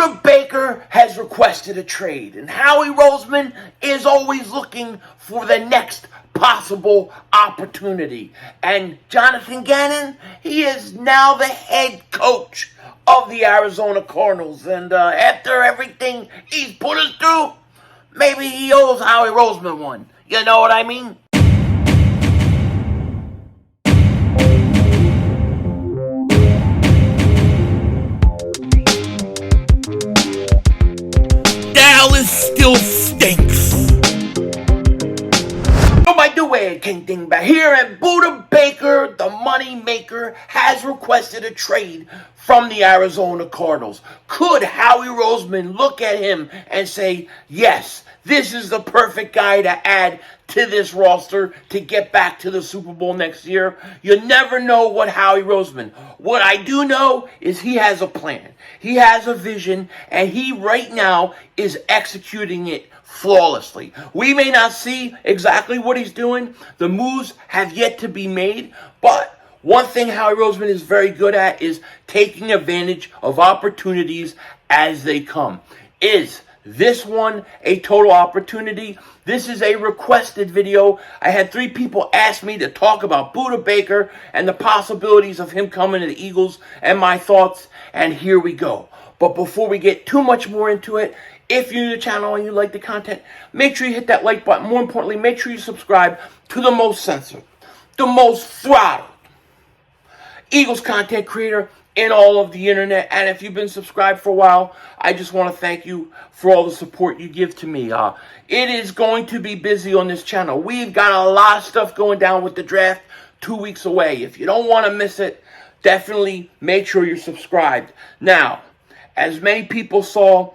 Budda Baker has requested a trade, and Howie Roseman is always looking for the next possible opportunity. And Jonathan Gannon, he is now the head coach of the Arizona Cardinals. And after everything he's put us through, maybe he owes Howie Roseman one. You know what I mean? Dallas still stinks. By the way, King Dingbat here, and Budda Baker, the money maker, has requested a trade from the Arizona Cardinals. Could Howie Roseman look at him and say, yes, this is the perfect guy to add to this roster to get back to the Super Bowl next year? You never know what Howie Roseman. What I do know is he has a plan. He has a vision, and he right now is executing it flawlessly. We may not see exactly what he's doing. The moves have yet to be made, but one thing Howie Roseman is very good at is taking advantage of opportunities as they come. Is this one a total opportunity? This is a requested video. I had 3 people ask me to talk about Budda Baker and the possibilities of him coming to the Eagles and my thoughts, and here we go. But before we get too much more into it, if you're new to the channel and you like the content, make sure you hit that like button. More importantly, make sure you subscribe to the most censored, the most throttled Eagles content creator in all of the internet. And if you've been subscribed for a while, I just want to thank you for all the support you give to me. It is going to be busy on this channel. We've got a lot of stuff going down with the draft 2 weeks away. If you don't want to miss it, definitely make sure you're subscribed. Now, as many people saw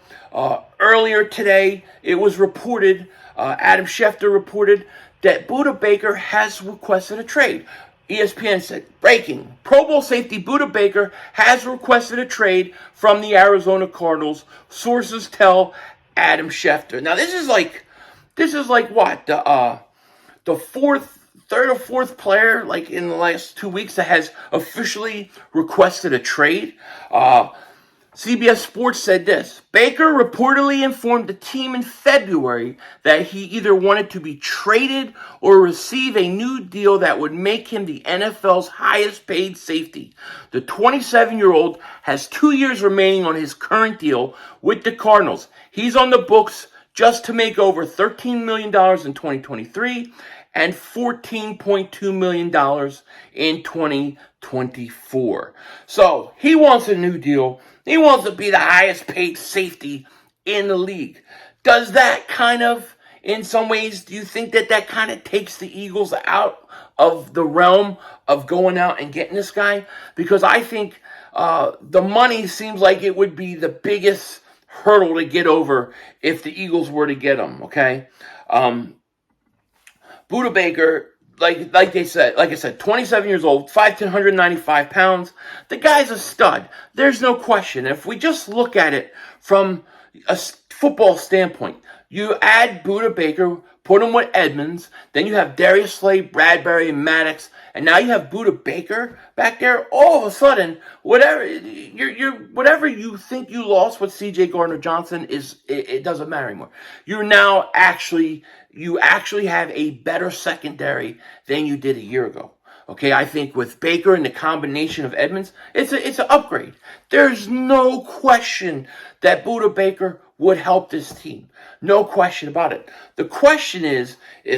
earlier today, it was reported, Adam Schefter reported, that Budda Baker has requested a trade. ESPN said, breaking, Pro Bowl safety Budda Baker has requested a trade from the Arizona Cardinals. Sources tell Adam Schefter. Now, this is like what? The third or fourth player, like in the last 2 weeks, that has officially requested a trade. CBS Sports said this: Baker reportedly informed the team in February that he either wanted to be traded or receive a new deal that would make him the NFL's highest paid safety. The 27-year-old has 2 years remaining on his current deal with the Cardinals. He's on the books just to make over $13 million in 2023 and $14.2 million in 2024. So he wants a new deal. He wants to be the highest paid safety in the league. Does that kind of, in some ways, do you think that kind of takes the Eagles out of the realm of going out and getting this guy? Because I think the money seems like it would be the biggest hurdle to get over if the Eagles were to get him, okay? Budda Baker, like I said, 27 years old, 5'10", 195 pounds. The guy's a stud. There's no question. If we just look at it from a football standpoint, you add Budda Baker, put him with Edmonds, then you have Darius Slay, Bradbury, and Maddox, and now you have Budda Baker back there. All of a sudden, whatever you think you lost with C.J. Gardner-Johnson it doesn't matter anymore. You actually have a better secondary than you did a year ago. Okay, I think with Baker and the combination of Edmonds, it's an upgrade. There's no question that Budda Baker would help this team. No question about it. The question is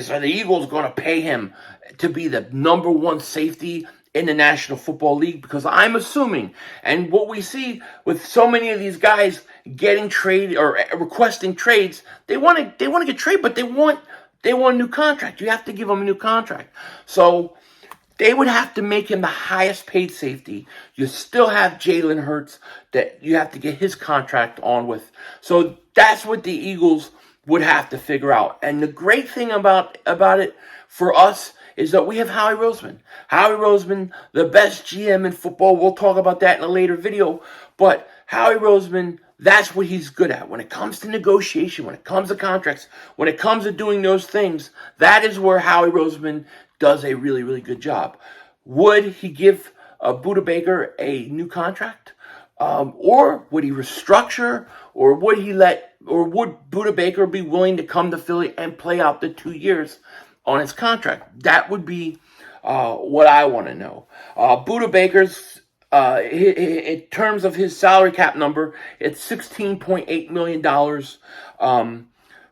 are the Eagles going to pay him to be the number 1 safety in the National Football League? Because I'm assuming, and what we see with so many of these guys getting traded or requesting trades, they want to get traded, but they want a new contract. You have to give them a new contract. So they would have to make him the highest paid safety. You still have Jalen Hurts that you have to get his contract on with. So that's what the Eagles would have to figure out. And the great thing about it for us is that we have Howie Roseman. Howie Roseman, the best GM in football. We'll talk about that in a later video. But Howie Roseman, that's what he's good at. When it comes to negotiation, when it comes to contracts, when it comes to doing those things, that is where Howie Roseman does a really, really good job. Would he give Budda Baker a new contract? Or would he restructure, or would Budda Baker be willing to come to Philly and play out the 2 years on his contract? That would be what I want to know. Budda Baker's, in terms of his salary cap number, it's $16.8 million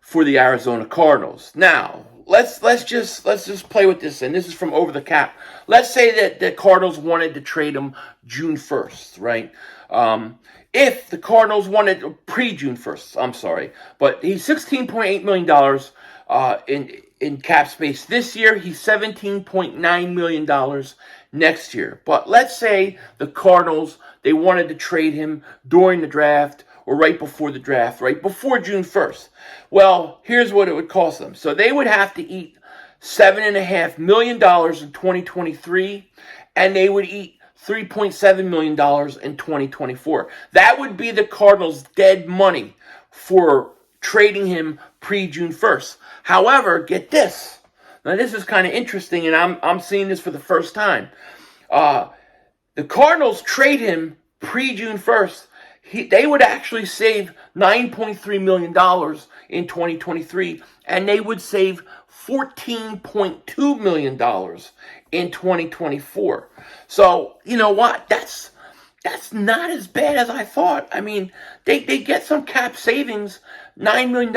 for the Arizona Cardinals. Now, let's just play with this, and this is from Over the Cap. Let's say that the Cardinals wanted to trade him June 1st, right? If the Cardinals wanted pre-June 1st, I'm sorry, but he's $16.8 million in cap space this year. He's $17.9 million next year. But let's say the Cardinals, they wanted to trade him during the draft or right before the draft, right before June 1st. Well, here's what it would cost them. So they would have to eat $7.5 million in 2023, and they would eat $3.7 million in 2024. That would be the Cardinals' dead money for trading him pre-June 1st. However, get this. Now, this is kind of interesting, and I'm seeing this for the first time. The Cardinals trade him pre-June 1st. They would actually save $9.3 million in 2023, and they would save $14.2 million in 2024. So, you know what? That's not as bad as I thought. I mean, they get some cap savings, $9 million.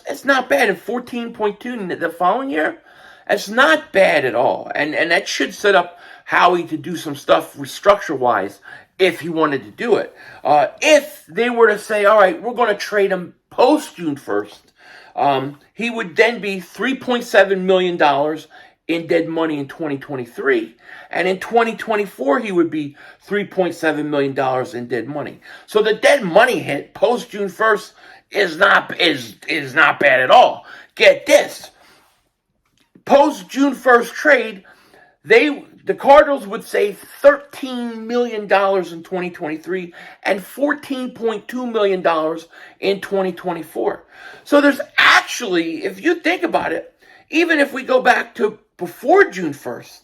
It's not bad. And 14.2 the following year, it's not bad at all. And that should set up Howie to do some stuff restructure-wise if he wanted to do it. If they were to say, all right, we're going to trade him post-June 1st, he would then be $3.7 million in dead money in 2023. And in 2024, he would be $3.7 million in dead money. So the dead money hit post-June 1st is not bad at all. Get this. Post-June 1st trade, the Cardinals would save $13 million in 2023 and $14.2 million in 2024. So there's actually, if you think about it, even if we go back to before June 1st,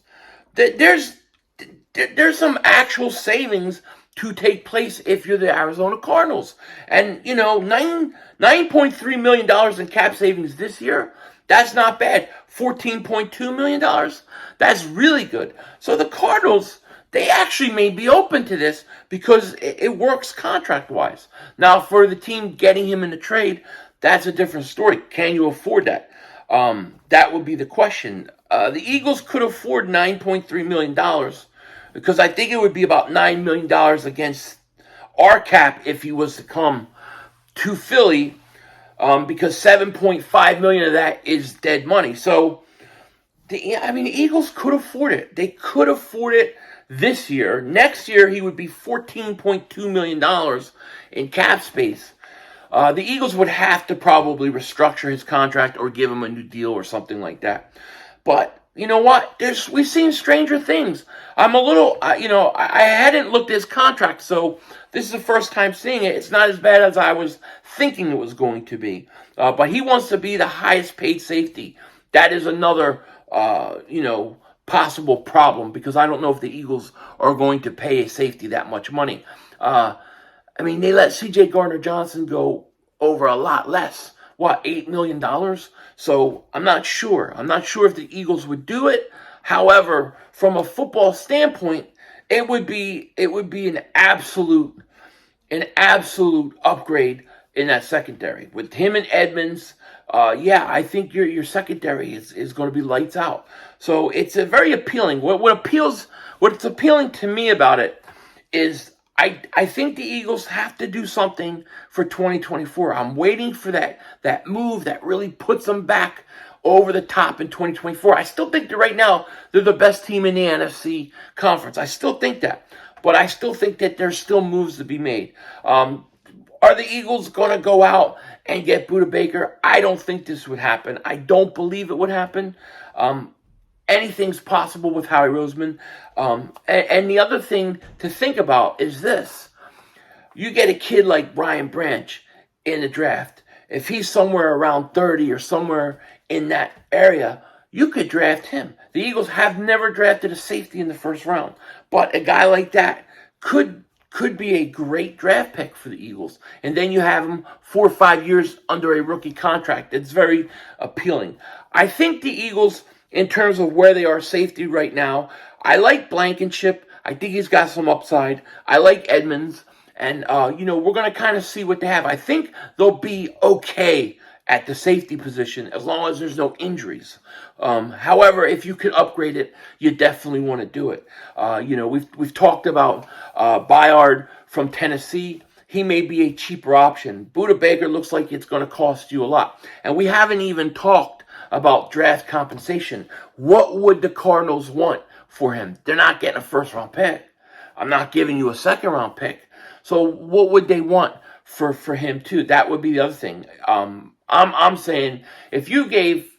there's some actual savings to take place if you're the Arizona Cardinals. And, you know, $9.3 million in cap savings this year, that's not bad. $14.2 million, that's really good. So the Cardinals, they actually may be open to this because it works contract-wise. Now, for the team getting him in the trade, that's a different story. Can you afford that? That would be the question. The Eagles could afford $9.3 million because I think it would be about $9 million against our cap if he was to come to Philly, because $7.5 million of that is dead money. So, the Eagles could afford it. They could afford it this year. Next year, he would be $14.2 million in cap space. The Eagles would have to probably restructure his contract or give him a new deal or something like that. But you know what? We've seen stranger things. I'm a little, I hadn't looked at his contract, so this is the first time seeing it. It's not as bad as I was thinking it was going to be. But he wants to be the highest paid safety. That is another, possible problem, because I don't know if the Eagles are going to pay a safety that much money. They let C.J. Gardner-Johnson go over a lot less. $8 million? So I'm not sure. I'm not sure if the Eagles would do it. However, from a football standpoint, it would be an absolute upgrade in that secondary. With him and Edmonds, I think your secondary is going to be lights out. So it's a very appealing. What's appealing to me about it is I think the Eagles have to do something for 2024. I'm waiting for that move that really puts them back over the top in 2024. I still think that right now they're the best team in the NFC conference. I still think that. But I still think that there's still moves to be made. Are the Eagles going to go out and get Budda Baker? I don't think this would happen. I don't believe it would happen. Anything's possible with Howie Roseman. And the other thing to think about is this. You get a kid like Brian Branch in the draft. If he's somewhere around 30 or somewhere in that area, you could draft him. The Eagles have never drafted a safety in the first round. But a guy like that could could be a great draft pick for the Eagles. And then you have him 4 or 5 years under a rookie contract. It's very appealing. I think the Eagles, in terms of where they are safety right now, I like Blankenship. I think he's got some upside. I like Edmonds. And, we're going to kind of see what they have. I think they'll be okay at the safety position as long as there's no injuries. However, if you could upgrade it, you definitely want to do it. We've talked about Bijan from Tennessee. He may be a cheaper option. Budda Baker looks like it's going to cost you a lot. And we haven't even talked about draft compensation. What would the Cardinals want for him? They're not getting a first-round pick. I'm not giving you a second-round pick. So what would they want for him too? That would be the other thing. I'm saying if you gave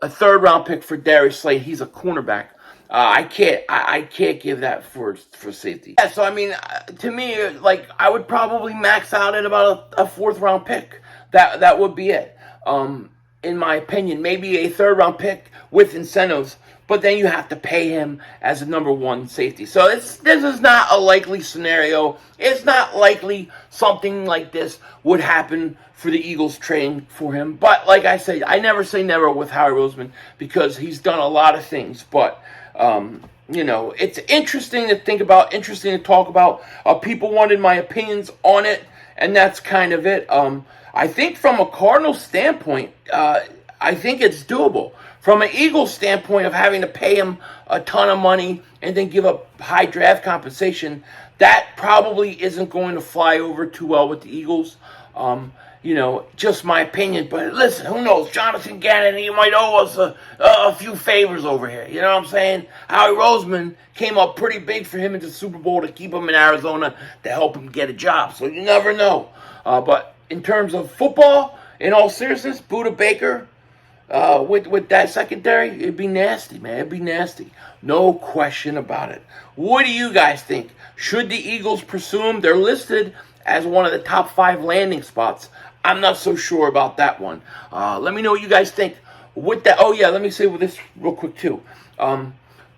a third-round pick for Darius Slay, he's a cornerback. I can't give that for safety. Yeah, so I mean, to me, like I would probably max out at about a fourth-round pick. That would be it. In my opinion, maybe a third-round pick with incentives, but then you have to pay him as a number one safety. So this is not a likely scenario. It's not likely something like this would happen for the Eagles trading for him. But like I said, I never say never with Howie Roseman because he's done a lot of things. But, it's interesting to think about, interesting to talk about. People wanted my opinions on it, and that's kind of it. I think from a Cardinals standpoint, I think it's doable. From an Eagles standpoint of having to pay him a ton of money and then give up high draft compensation, that probably isn't going to fly over too well with the Eagles. Just my opinion. But listen, who knows? Jonathan Gannon, he might owe us a few favors over here. You know what I'm saying? Howie Roseman came up pretty big for him in the Super Bowl to keep him in Arizona to help him get a job. So you never know. But in terms of football, in all seriousness, Budda Baker, with that secondary, it'd be nasty, man. It'd be nasty. No question about it. What do you guys think? Should the Eagles pursue him? They're listed as one of the top 5 landing spots. I'm not so sure about that one. Let me know what you guys think. With that, let me say this real quick too.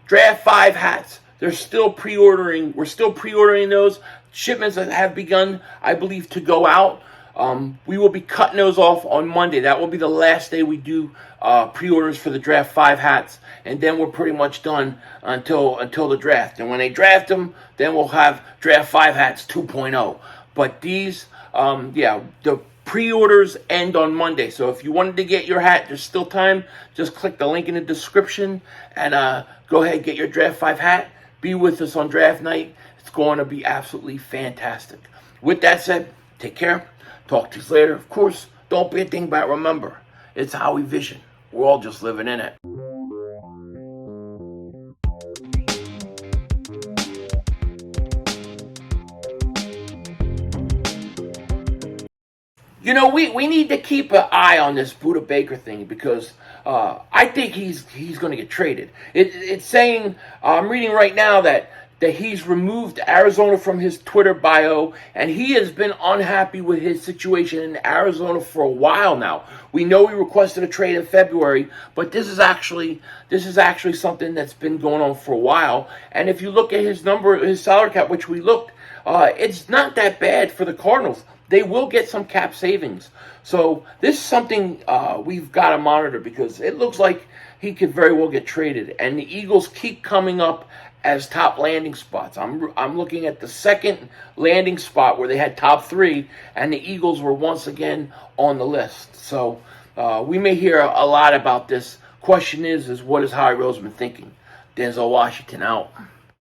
Draft 5 hats. They're still pre-ordering. We're still pre-ordering those. Shipments have begun, I believe, to go out. We will be cutting those off on Monday. That will be the last day we do pre-orders for the Draft 5 hats. And then we're pretty much done until the draft. And when they draft them, then we'll have Draft 5 hats 2.0. But these, the pre-orders end on Monday. So if you wanted to get your hat, there's still time. Just click the link in the description and go ahead and get your Draft 5 hat. Be with us on draft night. It's going to be absolutely fantastic. With that said, take care. Talk to you later. Of course, don't be a dingbat. Remember, it's Howie Vision. We're all just living in it. We need to keep an eye on this Budda Baker thing because I think he's going to get traded. It's saying, I'm reading right now that he's removed Arizona from his Twitter bio, and he has been unhappy with his situation in Arizona for a while now. We know he requested a trade in February, but this is actually something that's been going on for a while. And if you look at his salary cap, which we looked, it's not that bad for the Cardinals. They will get some cap savings. So this is something we've got to monitor because it looks like he could very well get traded. And the Eagles keep coming up as top landing spots. I'm looking at the second landing spot where they had top 3, and the Eagles were once again on the list. So we may hear a lot about this. Question is what is Howie Roseman thinking? Denzel Washington out.